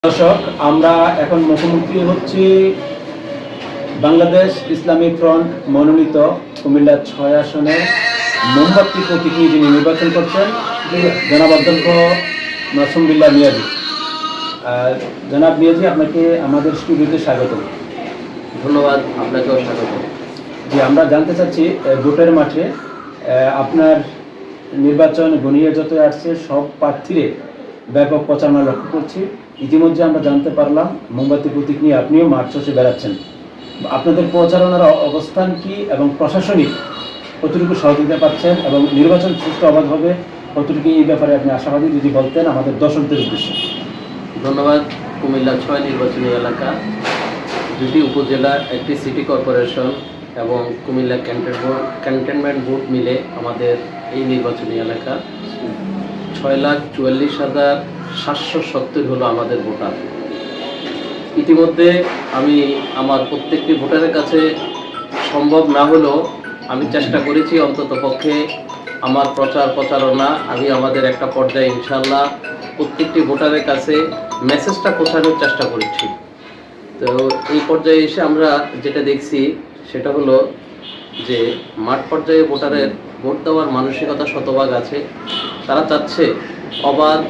দর্শক, আমরা এখন মুখোমুখি হচ্ছি বাংলাদেশ ইসলামিক ফ্রন্ট মনোনীত কুমিল্লা ৬ আসনের মোমবাতি প্রতীক নিয়ে যিনি নির্বাচন করছেন জনাব অধ্যক্ষ মাসুম বিল্লাহ মিয়াজি। জনাব মিয়াজি, আপনাকে আমাদের স্টুডিওতে স্বাগত। ধন্যবাদ, আপনাকেও স্বাগত। জি, আমরা জানতে চাচ্ছি ভোটের মাঠে আপনার নির্বাচন ঘনিয়ে যত আসছে সব প্রার্থীরে ব্যাপক প্রচারণা লক্ষ্য করছি। ইতিমধ্যে আমরা জানতে পারলাম মোমবাতি প্রতীক নিয়ে আপনিও মাঠ চষে বেড়াচ্ছেন। আপনাদের প্রচারণার অবস্থান কি এবং প্রশাসনিক কতটুকু সহযোগিতা পাচ্ছেন এবং নির্বাচন সুষ্ঠু অবাধ হবে কতটুকু, এই ব্যাপারে আপনি আশাবাদী যদি বলতেন আমাদের দর্শকদের উদ্দেশ্যে। ধন্যবাদ। কুমিল্লা ৬ নির্বাচনী এলাকা, ২টি উপজেলা, একটি সিটি কর্পোরেশন এবং কুমিল্লা ক্যান্টনমেন্ট বোর্ড মিলে আমাদের এই নির্বাচনী এলাকা ৬,৪৪,৭৭০ হলো আমাদের ভোটার। ইতিমধ্যে আমি আমার প্রত্যেকটি ভোটারের কাছে সম্ভব না হলেও আমি চেষ্টা করেছি অন্তত পক্ষে আমার প্রচারণা আমি আমাদের একটা পর্যায়ে ইনশাল্লাহ প্রত্যেকটি ভোটারের কাছে মেসেজটা পৌঁছানোর চেষ্টা করছি। তো এই পর্যায়ে এসে আমরা যেটা দেখছি সেটা হলো যে মাঠ পর্যায়ে ভোটারের ভোট দেওয়ার মানসিকতা শতভাগ আছে। তারা চাচ্ছে অবাধ,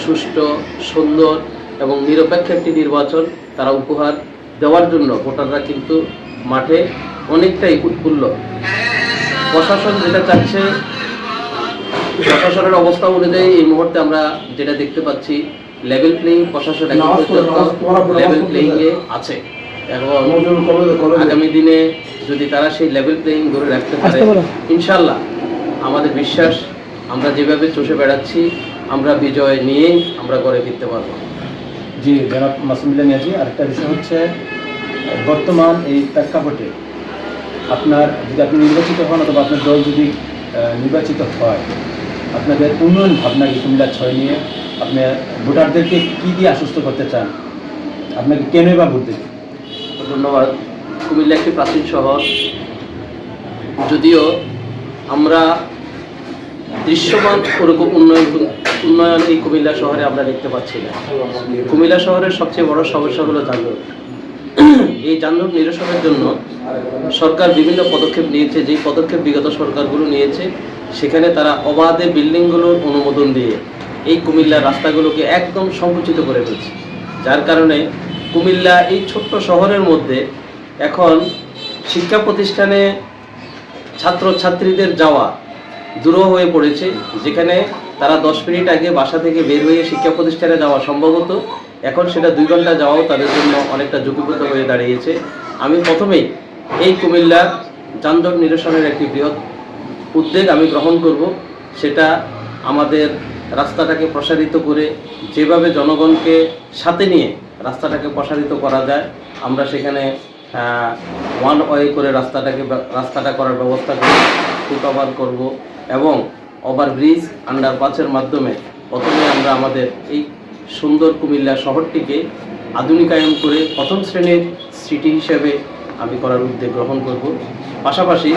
সুষ্ঠু, সুন্দর এবং নিরপেক্ষ একটি নির্বাচন তারা উপহার দেওয়ার জন্য ভোটাররা কিন্তু মাঠে অনেকটাই উৎফুল্ল। প্রশাসন যেটা চাচ্ছে, প্রশাসনের অবস্থা অনুযায়ী এই মুহূর্তে আমরা যেটা দেখতে পাচ্ছি লেভেল প্লেইং, প্রশাসন লেভেল প্লেইংয়ে আছে এবং আগামী দিনে যদি তারা সেই লেভেল প্লেইং ধরে রাখতে পারে ইনশাল্লাহ আমাদের বিশ্বাস আমরা যেভাবে চষে বেড়াচ্ছি আমরা বিজয় নিয়েই আমরা ঘরে ফিরতে পারবো। জি জনাব মাসুম বিল্লাহ মিয়াজি, আরেকটা বিষয় হচ্ছে বর্তমান এই প্রেক্ষাপটে আপনার যদি আপনি নির্বাচিত হন অথবা আপনার দল যদি নির্বাচিত হয়, আপনাদের উন্নয়ন ভাবনা কি কুমিল্লা ৬ নিয়ে আপনি ভোটারদেরকে কী দিয়ে আশ্বস্ত করতে চান? আপনাকে কেনই বা ভোট দেবে? ধন্যবাদ। কুমিল্লা একটি প্রাচীন শহর, যদিও আমরা দৃশ্যমান ওরকম উন্নয়ন এই কুমিল্লা শহরে আমরা দেখতে পাচ্ছি না। কুমিল্লা শহরের সবচেয়ে বড় সমস্যা হলো যানজট। এই যানজট নিরসনের জন্য সরকার বিভিন্ন পদক্ষেপ নিয়েছে। যেই পদক্ষেপ বিগত সরকারগুলো নিয়েছে সেখানে তারা অবাধে বিল্ডিংগুলোর অনুমোদন দিয়ে এই কুমিল্লার রাস্তাগুলোকে একদম সংকুচিত করে ফেলছে, যার কারণে কুমিল্লা এই ছোট্ট শহরের মধ্যে এখন শিক্ষা প্রতিষ্ঠানে ছাত্রছাত্রীদের যাওয়া দূরহ হয়ে পড়েছে। যেখানে তারা 10 মিনিট আগে বাসা থেকে বের হয়ে শিক্ষা প্রতিষ্ঠানে যাওয়া সম্ভব হতো, এখন সেটা 2 ঘন্টা যাওয়াও তাদের জন্য অনেকটা ঝুঁকিপূর্ণ হয়ে দাঁড়িয়েছে। আমি প্রথমেই এই কুমিল্লার যানজট নিরসনের একটি বৃহৎ উদ্যোগ আমি গ্রহণ করব। সেটা আমাদের রাস্তাটাকে প্রসারিত করে যেভাবে জনগণকে সাথে নিয়ে রাস্তাটাকে প্রসারিত করা যায় আমরা সেখানে ওয়ান ওয়ে করে রাস্তাটা করার ব্যবস্থা করব, ফুটওভার করব এবং ওভারব্রিজ, আন্ডারপাসের মাধ্যমে প্রথমে আমরা আমাদের এই সুন্দর কুমিল্লা শহরটিকে আধুনিকায়ন করে প্রথম শ্রেণীর সিটি হিসেবে আমি করার উদ্যোগ গ্রহণ করব। পাশাপাশি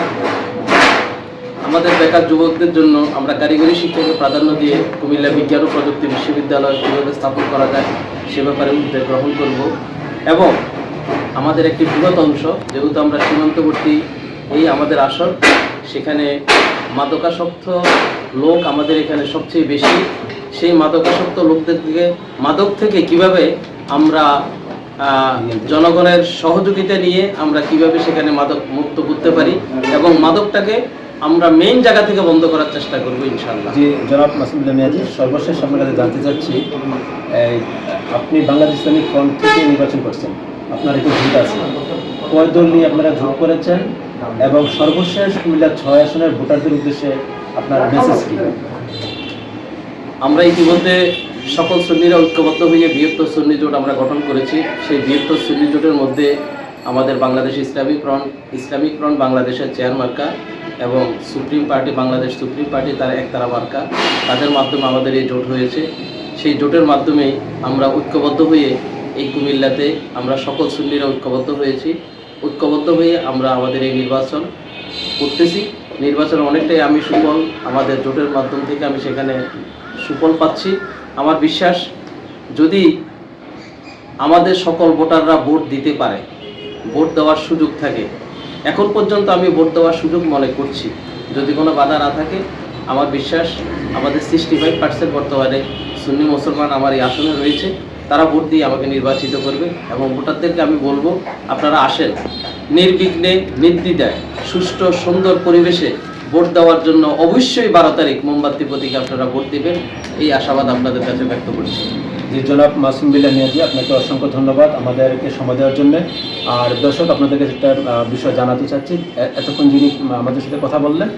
আমাদের বেকার যুবকদের জন্য আমরা কারিগরি শিক্ষাকে প্রাধান্য দিয়ে কুমিল্লা বিজ্ঞান ও প্রযুক্তি বিশ্ববিদ্যালয় কীভাবে স্থাপন করা যায় সে ব্যাপারে উদ্যোগ গ্রহণ করব। এবং আমাদের একটি বৃহৎ অংশ, যেহেতু আমরা সীমান্তবর্তী এই আমাদের আসন, সেখানে মাদকাসক্ত লোক আমাদের এখানে সবচেয়ে বেশি। সেই মাদকাসক্ত লোকদের মাদক থেকে কিভাবে আমরা জনগণের সহযোগিতা নিয়ে আমরা কিভাবে সেখানে মাদক মুক্ত করতে পারি এবং মাদকটাকে আমরা মেইন জায়গা থেকে বন্ধ করার চেষ্টা করবো ইনশাআল্লাহ। জি জনাব মাসুম বিল্লাহ মিয়াজি, সর্বশেষ আপনার কাছে জানতে চাচ্ছি, আপনি বাংলাদেশ ইসলামিক ফ্রন্ট থেকে নির্বাচন করছেন, আপনার একটু ভোট আছে, কয় দল নিয়ে আপনারা ভোট করেছেন এবং সর্বশেষ কুমিল্লা ৬ আসনের ভোটারদের উদ্দেশ্যে আপনার মেসেজ কি? আমরা ইতিমধ্যে সকল সুন্নিরা ঐক্যবদ্ধ হয়ে বৃহত্তর সুন্নি জোট আমরা গঠন করেছি। সেই বৃহত্তর সুন্নি জোটের মধ্যে আমাদের বাংলাদেশ ইসলামিক ফ্রন্ট বাংলাদেশের চেয়ার মার্কা এবং supreme party, Bangladesh supreme party তার একতারা মার্কা, তাদের মাধ্যমে আমাদের এই জোট হয়েছে। সেই জোটের মাধ্যমেই আমরা ঐক্যবদ্ধ হয়ে এই কুমিল্লাতে আমরা সকল সুন্নিরা ঐক্যবদ্ধ হয়েছি। ঐক্যবদ্ধ হয়ে আমরা আমাদের এই নির্বাচন করতেছি। নির্বাচন অনেকটাই আমি সুফল আমাদের জোটের মাধ্যম থেকে আমি সেখানে সুফল পাচ্ছি। আমার বিশ্বাস যদি আমাদের সকল ভোটাররা ভোট দিতে পারে, ভোট দেওয়ার সুযোগ থাকে। এখন পর্যন্ত আমি ভোট দেওয়ার সুযোগ মনে করছি। যদি কোনো বাধা না থাকে, আমার বিশ্বাস আমাদের 65% বর্তমানে সুন্নি মুসলমান আমার এই আসনে রয়েছে, তারা ভোট দিয়ে আমাকে নির্বাচিত করবে। এবং ভোটারদেরকে আমি বলবো, আপনারা আসেন, নির্বিঘ্নে নির্দ্বিধায় সুষ্ঠু সুন্দর পরিবেশে ভোট দেওয়ার জন্য অবশ্যই 12 তারিখ মোমবাতি প্রতীকে আপনারা ভোট দেবেন, এই আশাবাদ আপনাদের কাছে ব্যক্ত করছি। জি, জনাব মাসুম বিল্লাহ মিয়াজি, আপনাকে অসংখ্য ধন্যবাদ আমাদেরকে সময় দেওয়ার জন্য। আর দর্শক, আপনাদেরকে একটা বিষয় জানাতে চাচ্ছি। এতক্ষণ যিনি আমাদের সাথে কথা বললেন,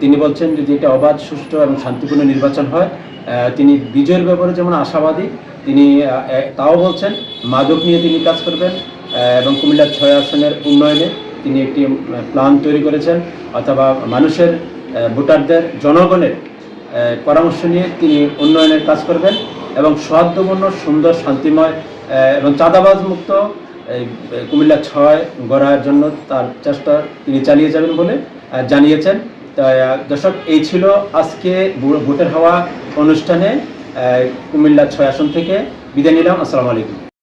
তিনি বলছেন যদি এটা অবাধ, সুষ্ঠু এবং শান্তিপূর্ণ নির্বাচন হয়, তিনি বিজয়ের ব্যাপারে যেমন আশাবাদী, তিনি তাও বলছেন মাদক নিয়ে তিনি কাজ করবেন এবং কুমিল্লার 6 আসনের উন্নয়নে তিনি একটি প্ল্যান তৈরি করেছেন, অথবা মানুষের, ভোটারদের, জনগণের পরামর্শ নিয়ে তিনি উন্নয়নের কাজ করবেন এবং সৌহার্দ্যপূর্ণ, সুন্দর, শান্তিময় এবং চাঁদাবাজ মুক্ত কুমিল্লা 6 গড়ার জন্য তার চেষ্টা তিনি চালিয়ে যাবেন বলে জানিয়েছেন। তাই দর্শক, এই ছিল আজকে ভোটের হওয়া অনুষ্ঠানে কুমিল্লা 6 আসন থেকে বিদায় নিলাম। আসসালামু আলাইকুম।